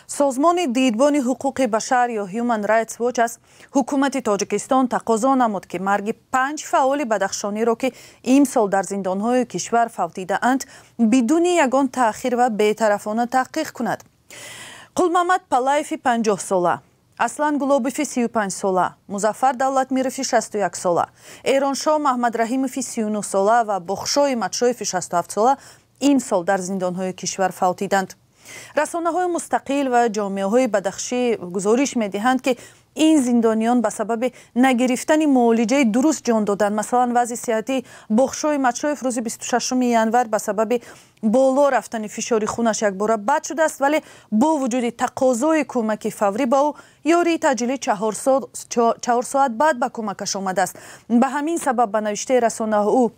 سازمان دیدبان حقوق بشر یا هیومن رایتس واچ از حکومت تاجیکستان تقاضا نمود که مرگ 5 فعال بدخشانی را که امسال در زندانهای کشور فوتیده اند بدون یگان تأخیر و بی‌طرفانه تحقیق کند. قلمحمد پالایف 50 ساله، اصلان گلوبیف 35 ساله، مظفر دولتمیروف 61 ساله، ایرانشاه محمد رحیموف 39 ساله و بخشای متشایف 67 ساله امسال در زندانهای کشور فوتیدند. رسانه‌های مستقل و جامعه‌های بدخشی گزارش می‌دهند که این زندانیان به سبب نگرفتن معالجه درست جان دادند. مثلا وضع صحتی بخشای متشایف روز 26 ینور به سبب بالا رفتن فشار خونش یک بار بد شده است، ولی با وجود تقاضای کمک فوری با او یاری تجلی 4 ساعت بعد به کمکش آمده است. به همین سبب به نوشته رسانه او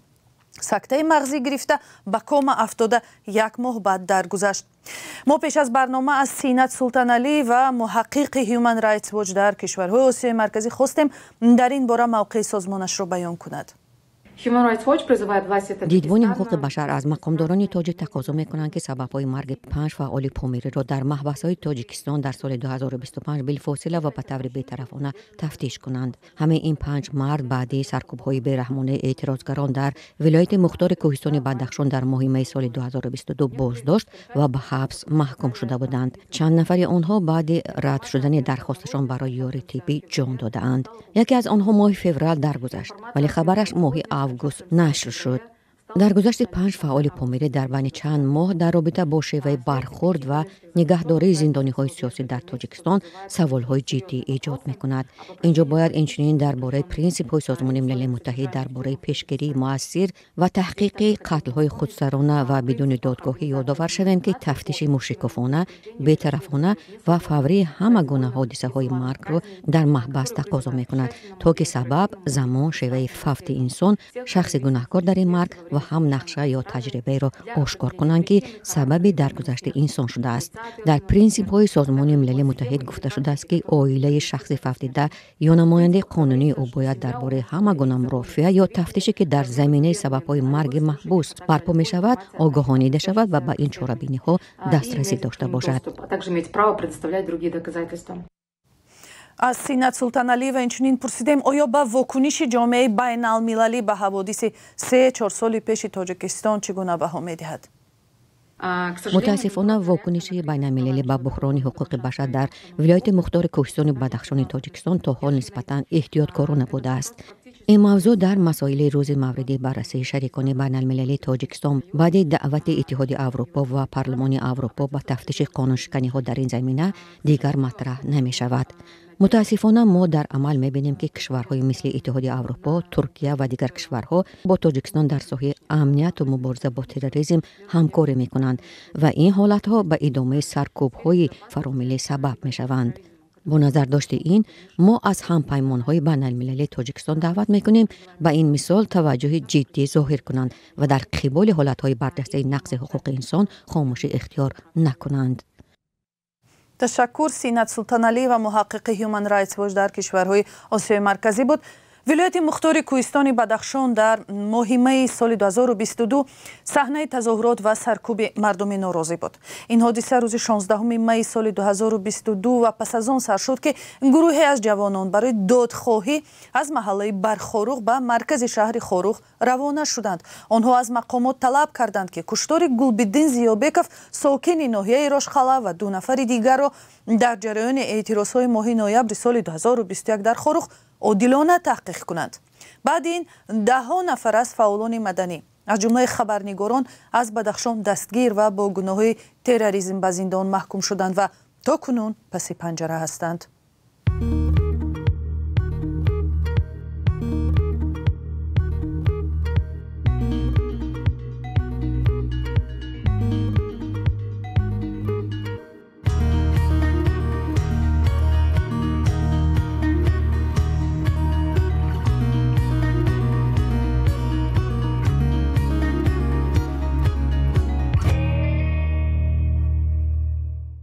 سکته مغزی گرفته به کام افتاده 1 ماه بعد درگذشت. ما پیش از برنامه از سینت سلطانعلی و محقق هیومن رایتس واچ در کشورهای آسیای مرکزی خواستیم در این باره موقع سازمانش را بیان کند. دیدبان حقوق بشر از مقامداران تاجیک تقاضا میکنند که سببهای مرگ 5 فعال پومیری را در محبس‌های تاجیکستان در سال 2025 بالفاصله و به طور بی‌طرفانه تفتیش کنند. همه این 5 مرد بعد سرکوب‌های بی‌رحمانه اعتراضگران در ولایت مختار کوهستان بدخشان در ماه می سال 2022 بازداشت و به حبس محکوم شده بودند. چند نفر آنها بعد رد شدن درخواستشان برای یاری طبی جان داده‌اند. یکی از آنها ماه فوریه درگذشت ولی خبرش ماه آگوست نشر شد. درگذشت 5 فعال پومیری در بین چند ماه در رابطه با شیوه برخورد و نگهداری زندانی‌های سیاسی در تاجیکستان سوال‌های جدی ایجاد می‌کند. اینجا باید اینچنین درباره پرینسیپ‌های سازمان ملل متحد درباره پیشگیری مؤثر و تحقیق قتل‌های خودسرانه و بدون دادگاهی یادآور شوند که تفتیش مشرکانه، بی‌طرفانه و فوری همه گونه حادثه‌های مرگ را در محبس تقاضا می‌کند تا که سبب، زمان، شیوه فوت انسان، شخص گناهکار در این مرگ و هم نقشه یا تجربه را آشکار کنند که سبب درگذشت انسان شده است. در پرینسیپ های سازمان ملل متحد گفته شده است که عائله شخص فوتیده یا نماینده قانونی او باید درباره همه گونه مرافعه یا تفتیشی که در زمینه سبب های مرگ محبوس برپا می شود آگاهانیده شود و به این چاره‌بینی ها دسترسی داشته باشد. از سینت سلطانعلی و اینچنین پرسیدیم آیا با واکنش جامعه بین المللی به حوادث 3-4 سال پیش تاجیکستان چگونه بها می‌دهد؟ متاسفانه واکنش بین المللی به بحران حقوق بشر در ولایت مختار کوهستان بدخشان تاجیکستان تا حال نسبتاً احتیاطکارانه بوده است. این موضوع در مسائل روز مورد بررسی شریکان بین المللی تاجیکستان بعد دعوت اتحاد اروپا و پارلمان اروپا به تفتیش قانونشکنی ها در این زمینه دیگر مطرح نمی شود. متاسفانه ما در عمل می‌بینیم که کشورهای مثل اتحاد اروپا، ترکیه و دیگر کشورها با تاجیکستان در ساحه امنیت و مبارزه با تروریسم همکاری می‌کنند و این حالت‌ها به ادامه سرکوب‌های فراملی سبب می‌شوند. با نظر داشت این ما از همپیمان‌های بین‌المللی تاجیکستان دعوت می‌کنیم به این مثال توجه جدی ظاهر کنند و در قبال حالت‌های برجسته نقض حقوق انسان خاموشی اختیار نکنند. تشکر. سینت سلطانعلی و محقق هیومن رایتس واچ در کشورهای آسیای مرکزی بود. ولایت مختار کوهستان بدخشان در ماه می سال 2022 صحنه تظاهرات و سرکوب مردم ناراضی بود. این حادثه روز 16 می سال 2022 و پس از آن سر شد که گروهی از جوانان برای دادخواهی از محله برخاروق به مرکز شهر خاروق روانه شدند. آنها از مقامات طلب کردند که کشتار گلبدین زیابکов ساکن ناحیه راشخلا و 2 نفر دیگر را در جریان اعتراضهای ماه نوامبر سال 2021 در خاروق عادلانه تحقیق کنند. بعد این 10 نفر از فعالان مدنی از جمله خبرنگاران از بدخشان دستگیر و با گناه تروریسم به زندان محکوم شدند و تا کنون پس پنجره هستند.